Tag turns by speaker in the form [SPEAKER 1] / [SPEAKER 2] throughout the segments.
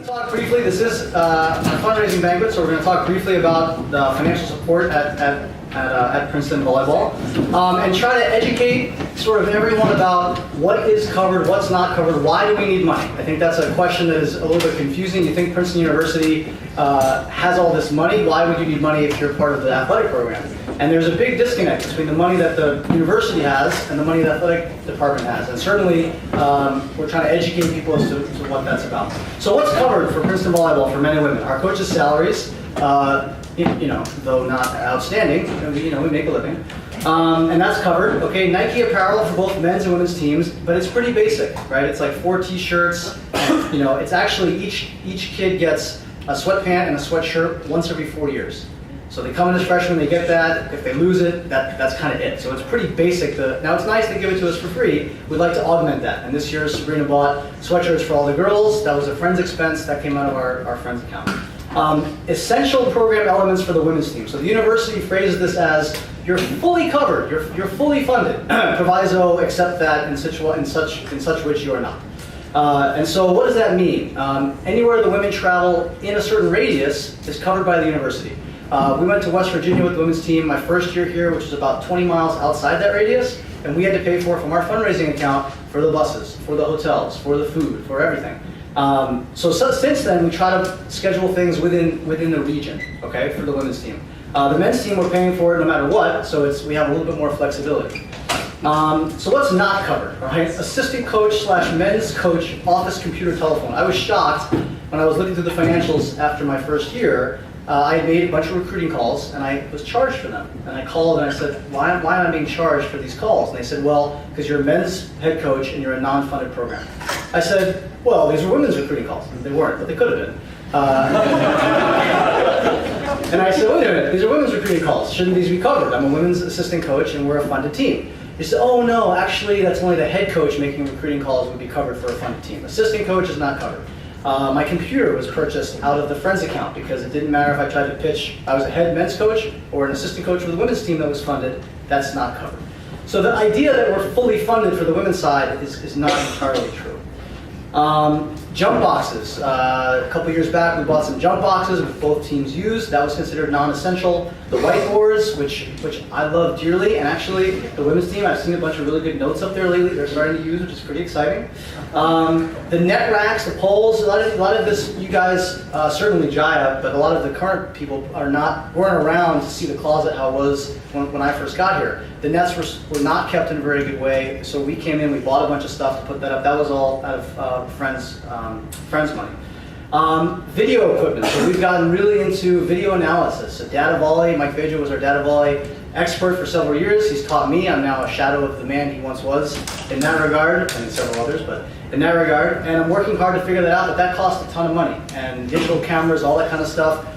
[SPEAKER 1] Talk briefly. This is a fundraising banquet, so we're going to talk briefly about the financial support at Princeton volleyball, and try to educate sort of everyone about what is covered, what's not covered, why do we need money. I think that's a question that is a little bit confusing. You think Princeton University has all this money. Why would you need money if you're part of the athletic program? And there's a big disconnect between the money that the university has and the money the athletic department has. And certainly, we're trying to educate people as to what that's about. So what's covered for Princeton volleyball for men and women? Our coaches' salaries, though not outstanding, we make a living. And that's covered. Okay, Nike apparel for both men's and women's teams, but it's pretty basic, right? It's like 4 t-shirts. It's actually each kid gets a sweatpant and a sweatshirt once every 4 years. So they come in as freshmen, they get that. If they lose it, that's kind of it. So it's pretty basic. Now it's nice they give it to us for free. We'd like to augment that. And this year Sabrina bought sweatshirts for all the girls. That was a friend's expense. That came out of our friend's account. Essential program elements for the women's team. So the university phrases this as, you're fully covered, you're fully funded. Proviso, except that in such which you are not. And so what does that mean? Anywhere the women travel in a certain radius is covered by the university. We went to West Virginia with the women's team my first year here, which is about 20 miles outside that radius, and we had to pay for it from our fundraising account for the buses, for the hotels, for the food, for everything. So since then, we try to schedule things within the region, okay, for the women's team. The men's team, we're paying for it no matter what, so we have a little bit more flexibility. So what's not covered, right? Assistant coach / men's coach, office, computer, telephone. I was shocked when I was looking through the financials after my first year. I made a bunch of recruiting calls, and I was charged for them. And I called and I said, why am I being charged for these calls? And they said, well, because you're a men's head coach and you're a non-funded program. I said, well, these were women's recruiting calls. And they weren't, but they could have been. And I said, wait a minute, these are women's recruiting calls. Shouldn't these be covered? I'm a women's assistant coach and we're a funded team. He said, oh no, actually that's only the head coach making recruiting calls would be covered for a funded team. Assistant coach is not covered. My computer was purchased out of the Friends account because it didn't matter if I tried to pitch, I was a head men's coach or an assistant coach for the women's team that was funded, that's not covered. So the idea that we're fully funded for the women's side is not entirely true. Jump boxes. A couple years back we bought some jump boxes which both teams used. That was considered non-essential. The whiteboards, which I love dearly, and actually the women's team, I've seen a bunch of really good notes up there lately they're starting to use, which is pretty exciting. The net racks, the poles, a lot of this you guys, certainly Jaya, but a lot of the current people weren't around to see the closet how it was when I first got here. The nets were not kept in a very good way, so we came in, we bought a bunch of stuff to put that up. That was all out of friends' money. Video equipment. So we've gotten really into video analysis. So data volley, Mike Veja was our data volley expert for several years. He's taught me. I'm now a shadow of the man he once was in that regard, and several others, but in that regard. And I'm working hard to figure that out, but that costs a ton of money. And digital cameras, all that kind of stuff,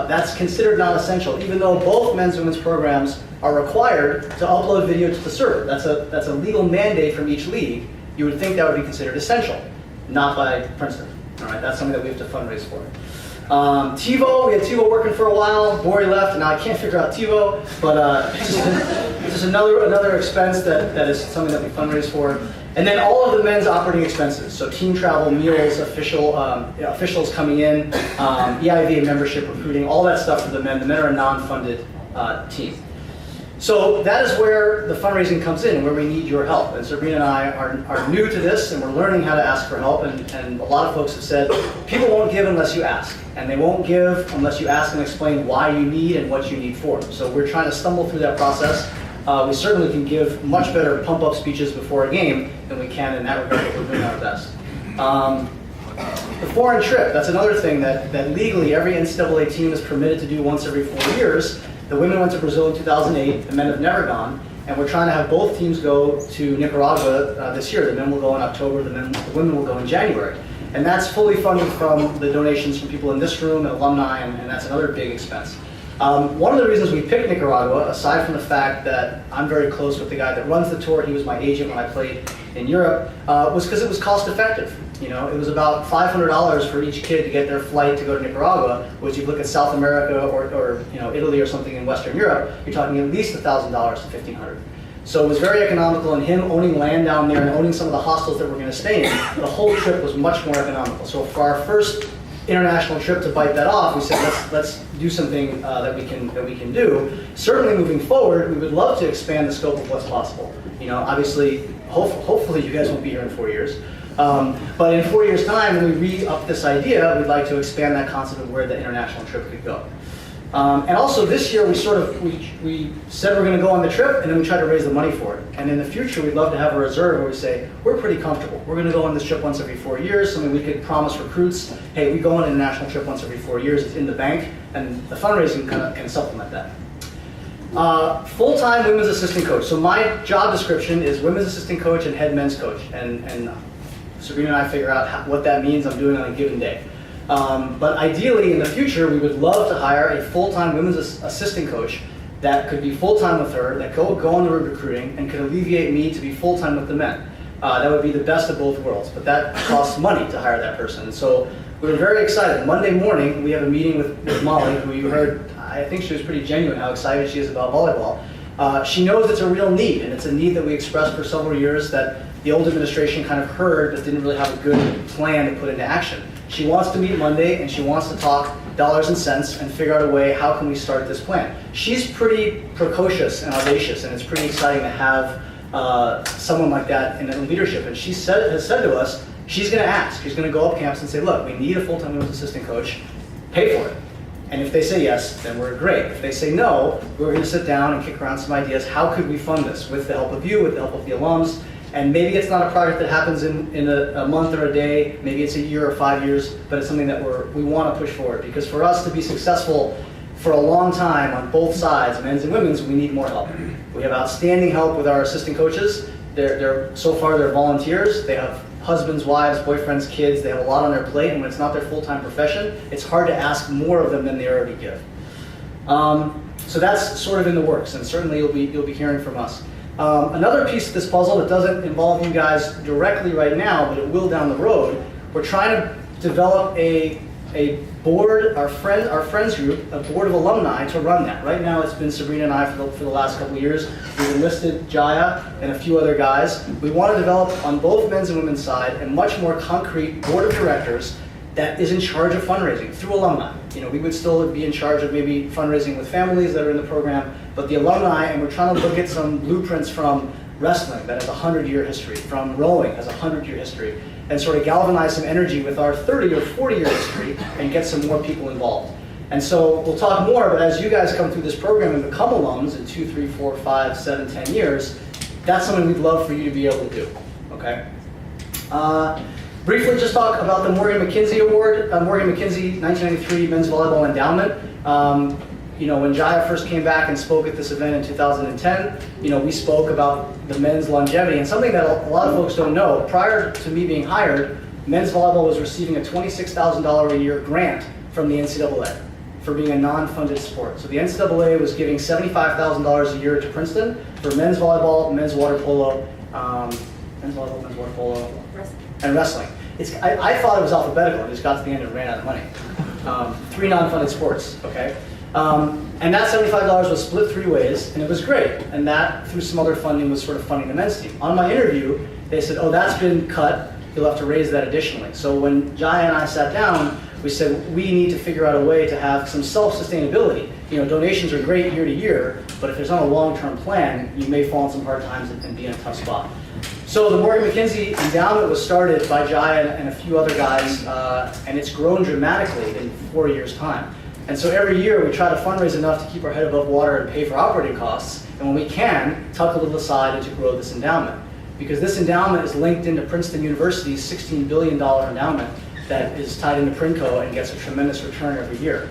[SPEAKER 1] that's considered non-essential, even though both men's and women's programs are required to upload video to the server. That's a legal mandate from each league. You would think that would be considered essential, not by Princeton. All right, that's something that we have to fundraise for. TiVo, we had TiVo working for a while. Bori left, and now I can't figure out TiVo, but it's just another expense that is something that we fundraise for. And then all of the men's operating expenses, so team travel, meals, officials coming in, EIVA membership, recruiting, all that stuff for the men. The men are a non-funded team. So that is where the fundraising comes in, where we need your help. And Sabrina and I are new to this, and we're learning how to ask for help. And a lot of folks have said, people won't give unless you ask. And they won't give unless you ask and explain why you need and what you need for. So we're trying to stumble through that process. We certainly can give much better pump-up speeches before a game than we can in that regard, but we're doing our best. The foreign trip, that's another thing that legally every NCAA team is permitted to do once every 4 years. The women went to Brazil in 2008, the men have never gone, and we're trying to have both teams go to Nicaragua this year. The men will go in October, the women will go in January. And that's fully funded from the donations from people in this room and alumni, and that's another big expense. One of the reasons we picked Nicaragua, aside from the fact that I'm very close with the guy that runs the tour, he was my agent when I played in Europe, was because it was cost effective. It was about $500 for each kid to get their flight to go to Nicaragua, which if you look at South America or Italy or something in Western Europe, you're talking at least $1,000 to $1,500. So it was very economical, and him owning land down there and owning some of the hostels that we're going to stay in, the whole trip was much more economical. So for our first international trip to bite that off, we said let's do something that we can do. Certainly moving forward, we would love to expand the scope of what's possible. Obviously, hopefully you guys won't be here in 4 years. But in 4 years' time, when we re-up this idea, we'd like to expand that concept of where the international trip could go. And also this year, we said we're going to go on the trip, and then we tried to raise the money for it. And in the future, we'd love to have a reserve where we say, we're pretty comfortable. We're going to go on this trip once every 4 years, something we could promise recruits, hey, we go on an international trip once every 4 years, it's in the bank, and the fundraising can supplement that. Full-time women's assistant coach. So my job description is women's assistant coach and head men's coach. And Sabrina and I figure out what that means I'm doing on a given day. But ideally, in the future, we would love to hire a full-time women's assistant coach that could be full-time with her, that go on the road recruiting, and could alleviate me to be full-time with the men. That would be the best of both worlds, but that costs money to hire that person. And so we were very excited. Monday morning, we have a meeting with Molly, who you heard, I think she was pretty genuine how excited she is about volleyball. She knows it's a real need, and it's a need that we expressed for several years that the old administration kind of heard but didn't really have a good plan to put into action. She wants to meet Monday, and she wants to talk dollars and cents and figure out a way, how can we start this plan? She's pretty precocious and audacious, and it's pretty exciting to have someone like that in leadership. And she has said to us, she's going to ask. She's going to go up campus and say, look, we need a full-time women's assistant coach. Pay for it. And if they say yes, then we're great. If they say no, we're going to sit down and kick around some ideas. How could we fund this with the help of you, with the help of the alums? And maybe it's not a project that happens in a month or a day, maybe it's a year or 5 years, but it's something that we want to push forward. Because for us to be successful for a long time on both sides, men's and women's, we need more help. We have outstanding help with our assistant coaches. So far they're volunteers. They have husbands, wives, boyfriends, kids. They have a lot on their plate, and when it's not their full-time profession, it's hard to ask more of them than they already give. So that's sort of in the works, and certainly you'll be hearing from us. Another piece of this puzzle that doesn't involve you guys directly right now, but it will down the road, we're trying to develop a board, our friends group, a board of alumni to run that. Right now it's been Sabrina and I for the last couple of years. We've enlisted Jaya and a few other guys. We want to develop on both men's and women's side a much more concrete board of directors that is in charge of fundraising through alumni. We would still be in charge of maybe fundraising with families that are in the program, but the alumni, and we're trying to look at some blueprints from wrestling that has a 100-year history, from rowing has a 100-year history, and sort of galvanize some energy with our 30 or 40-year history and get some more people involved. And so we'll talk more, but as you guys come through this program and become alums in 2, 3, 4, 5, 7, 10 years, that's something we'd love for you to be able to do, okay? Briefly, just talk about the Morgan McKinsey Award. Morgan McKinsey 1993 Men's Volleyball Endowment. When Jaya first came back and spoke at this event in 2010, we spoke about the men's longevity, and something that a lot of folks don't know. Prior to me being hired, men's volleyball was receiving a $26,000 a year grant from the NCAA for being a non-funded sport. So the NCAA was giving $75,000 a year to Princeton for men's volleyball, men's water polo, and wrestling. I thought it was alphabetical. I just got to the end and ran out of money. 3 non-funded sports, okay? And that $75 was split 3 ways, and it was great. And that, through some other funding, was sort of funding the men's team. On my interview, they said, oh, that's been cut. You'll have to raise that additionally. So when Jaya and I sat down, we said, we need to figure out a way to have some self-sustainability. Donations are great year to year, but if there's not a long-term plan, you may fall in some hard times and be in a tough spot. So the Morgan McKinsey Endowment was started by Jaya and a few other guys, and it's grown dramatically in 4 years' time. And so every year we try to fundraise enough to keep our head above water and pay for operating costs, and when we can, tuck a little aside and to grow this endowment. Because this endowment is linked into Princeton University's $16 billion endowment that is tied into Princo and gets a tremendous return every year.